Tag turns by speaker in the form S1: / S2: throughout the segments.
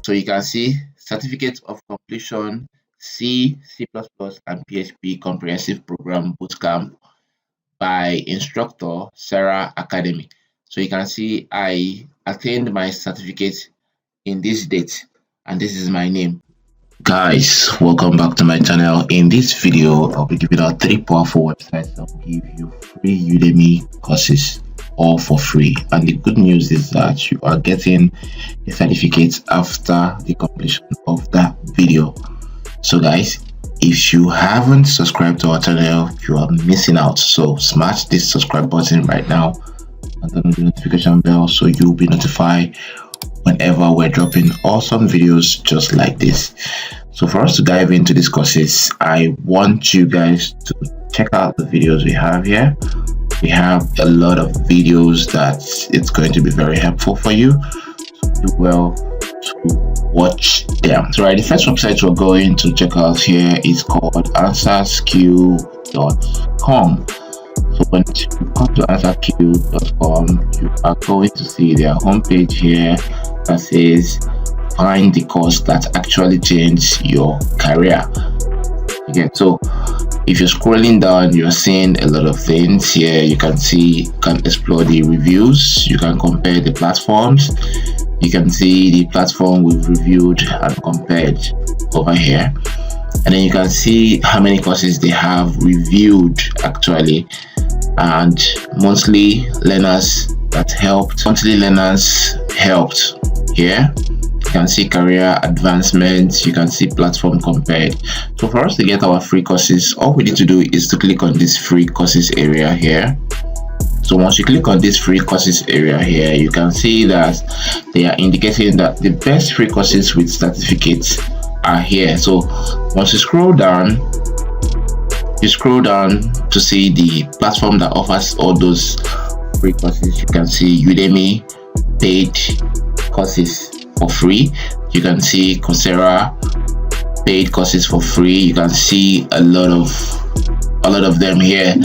S1: So you can see certificate of completion, C, C++, and PHP comprehensive program bootcamp by instructor Sarah Academy. So you can see I attained my certificate in this date, and this is my name. Guys, welcome back to my channel. In this video, I'll be giving out 3 powerful websites that will give you free Udemy courses, all for free. And the good news is that you are getting a certificate after the completion of that video. So guys, if you haven't subscribed to our channel, you are missing out. So smash this subscribe button right now and turn on the notification bell so you'll be notified whenever we're dropping awesome videos just like this. So for us to dive into these courses, I want you guys to check out the videos we have here. We have a lot of videos that it's going to be very helpful for you. So do well to watch them. So right, the first website we're going to check out here is called answersq.com. So when you come to answersq.com, you are going to see their homepage here that says find the course that actually changed your career. Again, so if you're scrolling down, you're seeing a lot of things here. You can see, you can explore the reviews, you can compare the platforms, you can see the platform we've reviewed and compared over here, and then you can see how many courses they have reviewed actually, and monthly learners helped here. You can see career advancement, you can see platform compared. So for us to get our free courses, all we need to do is to click on this free courses area here. So once you click on this free courses area here, you can see that they are indicating that the best free courses with certificates are here. So once you scroll down to see the platform that offers all those free courses. You can see Udemy paid courses for free. You can see Coursera paid courses for free. You can see a lot of them here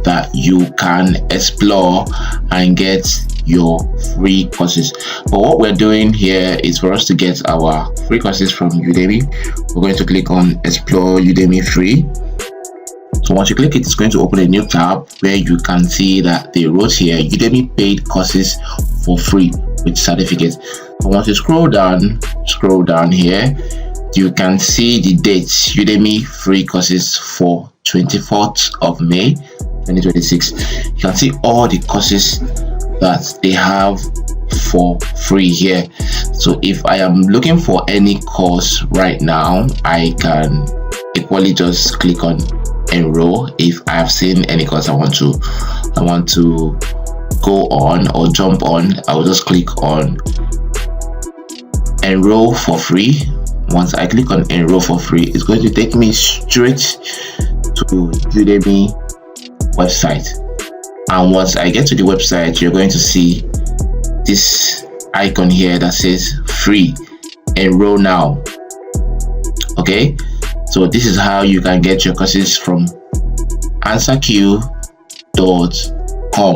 S1: that you can explore and get your free courses. But what we're doing here is for us to get our free courses from Udemy. We're going to click on explore Udemy free. So once you click it, it's going to open a new tab where you can see that they wrote here Udemy paid courses for free with certificates. So once you scroll down here, you can see the dates. Udemy free courses for 24th of May 2026. You can see all the courses that they have for free here. So if I am looking for any course right now, I can equally just click on enroll. If I have seen any course I want to go on or jump on, I will just click on enroll for free. Once I click on enroll for free, it's going to take me straight to Udemy website. And once I get to the website, you're going to see this icon here that says free, enroll now. Okay, so this is how you can get your courses from answerq.com. So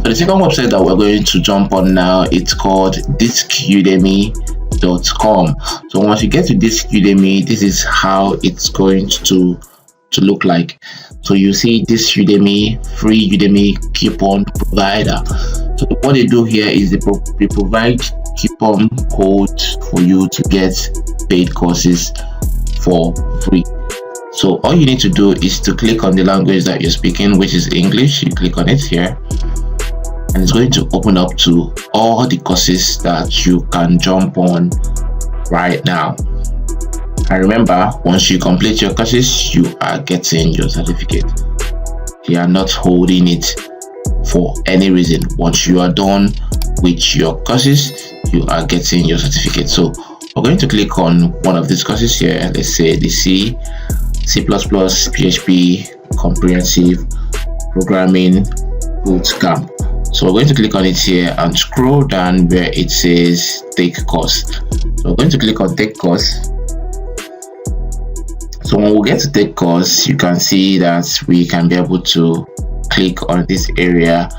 S1: the second website that we're going to jump on now, it's called discudemy.com. So once you get to this Udemy, this is how it's going to look like. So you see this Udemy, free Udemy coupon provider. So what they do here is they provide coupon code for you to get paid courses for free. So all you need to do is to click on the language that you're speaking, which is English. You click on it here, and it's going to open up to all the courses that you can jump on right now. And remember, once you complete your courses, you are getting your certificate. You are not holding it for any reason. Once you are done with your courses, you are getting your certificate. So we're going to click on one of these courses here. Let's say the C++, PHP comprehensive programming bootcamp. So we're going to click on it here and scroll down where it says take course. So we're going to click on take course. So when we get to take course, you can see that we can be able to click on this area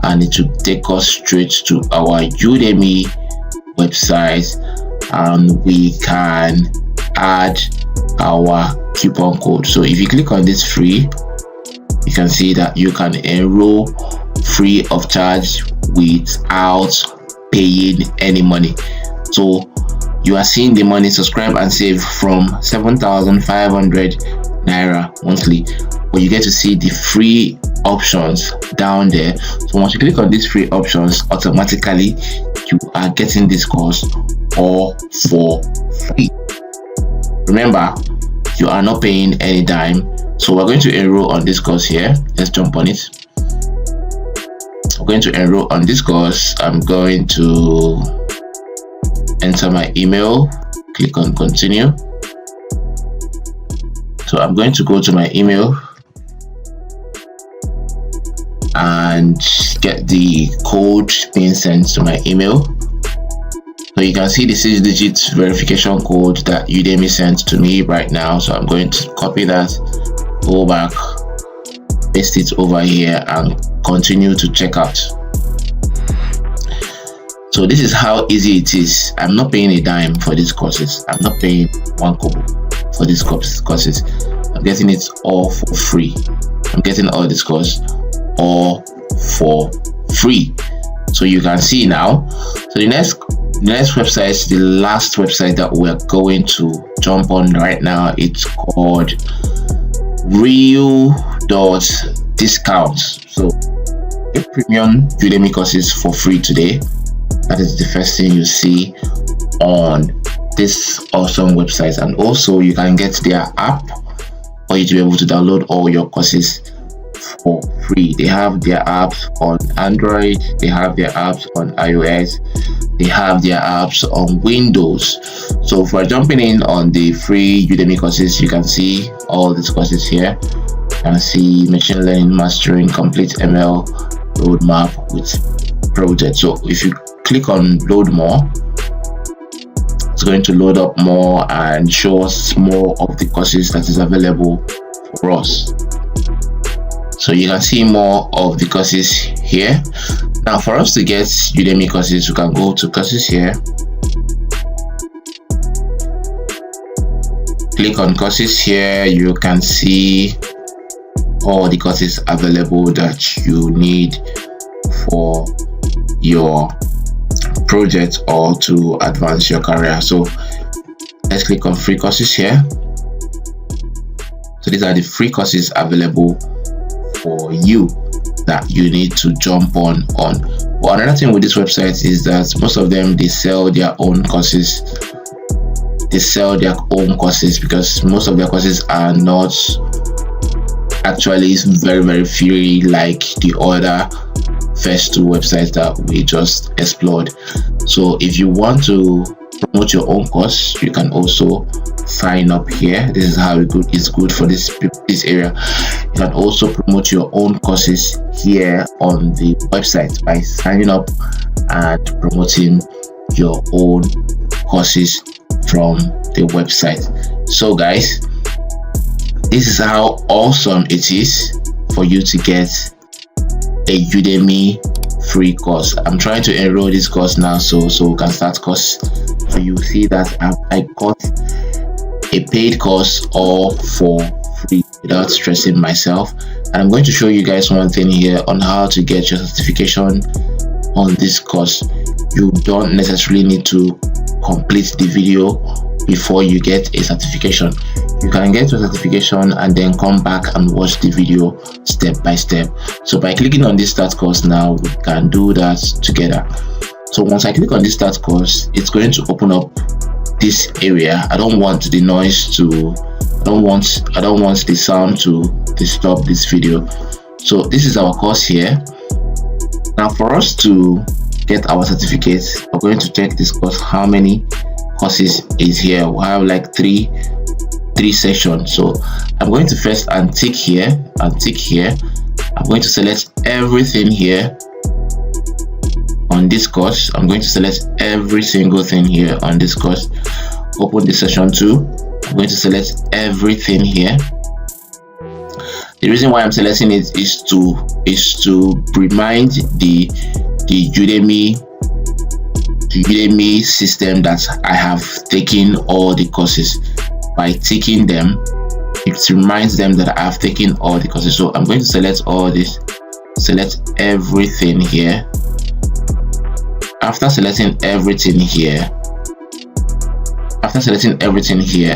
S1: and it will take us straight to our Udemy website, and we can add our coupon code. So if you click on this free, you can see that you can enroll free of charge without paying any money. So you are seeing the money subscribe and save from 7,500 naira monthly, but you get to see the free options down there. So once you click on these free options, automatically you are getting this course all for free. Remember, you are not paying any dime. So we're going to enroll on this course here. Let's jump on it. I'm going to enroll on this course. I'm going to enter my email, click on continue. So I'm going to go to my email and get the code being sent to my email. So you can see the 6-digit verification code that Udemy sent to me right now. So I'm going to copy that, go back, paste it over here, and continue to check out. So this is how easy it is. I'm not paying a dime for these courses. I'm not paying one kobo for these courses. I'm getting it all for free. I'm getting all this course all for free. So you can see now. So the next website, the last website that we're going to jump on right now, it's called real.discount. So get premium Udemy courses for free today. That is the first thing you see on this awesome website. And also you can get their app for you to be able to download all your courses for free. They have their apps on Android, they have their apps on iOS, they have their apps on Windows. So for jumping in on the free Udemy courses, you can see all these courses here. You can see machine learning mastering, complete ML roadmap with project. So if you click on load more, it's going to load up more and show us more of the courses that is available for us. So you can see more of the courses here. Now for us to get Udemy courses, we can go to courses here, click on courses here. You can see all the courses available that you need for your project or to advance your career. So let's click on free courses here. So these are the free courses available for you that you need to jump on. But another thing with this website is that most of them, they sell their own courses. Because most of their courses are not actually very free like the other first two websites that we just explored. So if you want to promote your own course, you can also sign up here. This is how it's good for this area. You can also promote your own courses here on the website by signing up and promoting your own courses from the website. So guys, this is how awesome it is for you to get a Udemy free course. I'm trying to enroll this course now, so we can start course. So you see that I got a paid course all for free without stressing myself. And I'm going to show you guys one thing here on how to get your certification on this course. You don't necessarily need to complete the video before you get a certification. You can get your certification and then come back and watch the video step by step. So by clicking on this start course now, we can do that together. So once I click on this start course, it's going to open up this area. I don't want the noise to, I don't want the sound to disturb this video. So this is our course here. Now for us to get our certificate, we're going to check this course, how many courses is here. We have like three sections. So I'm going to first tick here. I'm going to select everything here on this course. I'm going to select every single thing here on this course. Open the session 2. I'm going to select everything here. The reason why I'm selecting it is to remind the Udemy Udemy system that I have taken all the courses. By ticking them, it reminds them that I have taken all the courses. So I'm going to select all this, select everything here. After selecting everything here,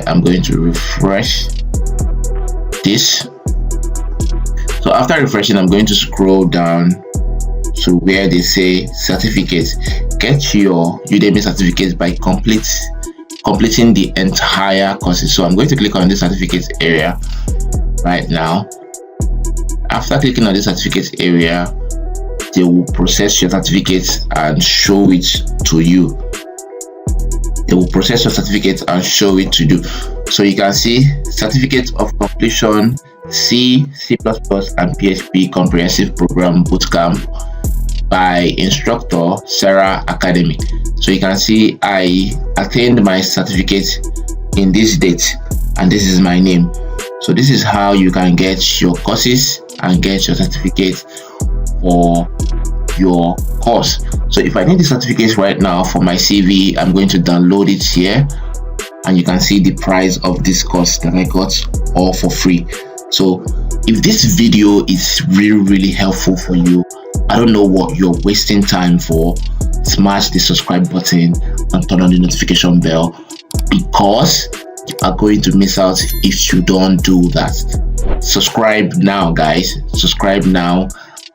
S1: I'm going to refresh this. So after refreshing, I'm going to scroll down to where they say certificates. Get your Udemy certificates by completing the entire courses. So I'm going to click on the certificates area right now. After clicking on the certificates area, they will process your certificates and show it to you. So you can see certificate of completion, C, C++, and PHP comprehensive program bootcamp by instructor Sarah Academy. So you can see I attained my certificate in this date, and this is my name. So this is how you can get your courses and get your certificate for your course. So if I need the certificates right now for my CV, I'm going to download it here, and you can see the price of this course that I got all for free. So if this video is really helpful for you, I don't know what you're wasting time for, smash the subscribe button and turn on the notification bell, because you are going to miss out if you don't do that. Subscribe now, guys. Subscribe now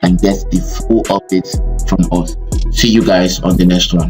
S1: and get the full updates from us. See you guys on the next one.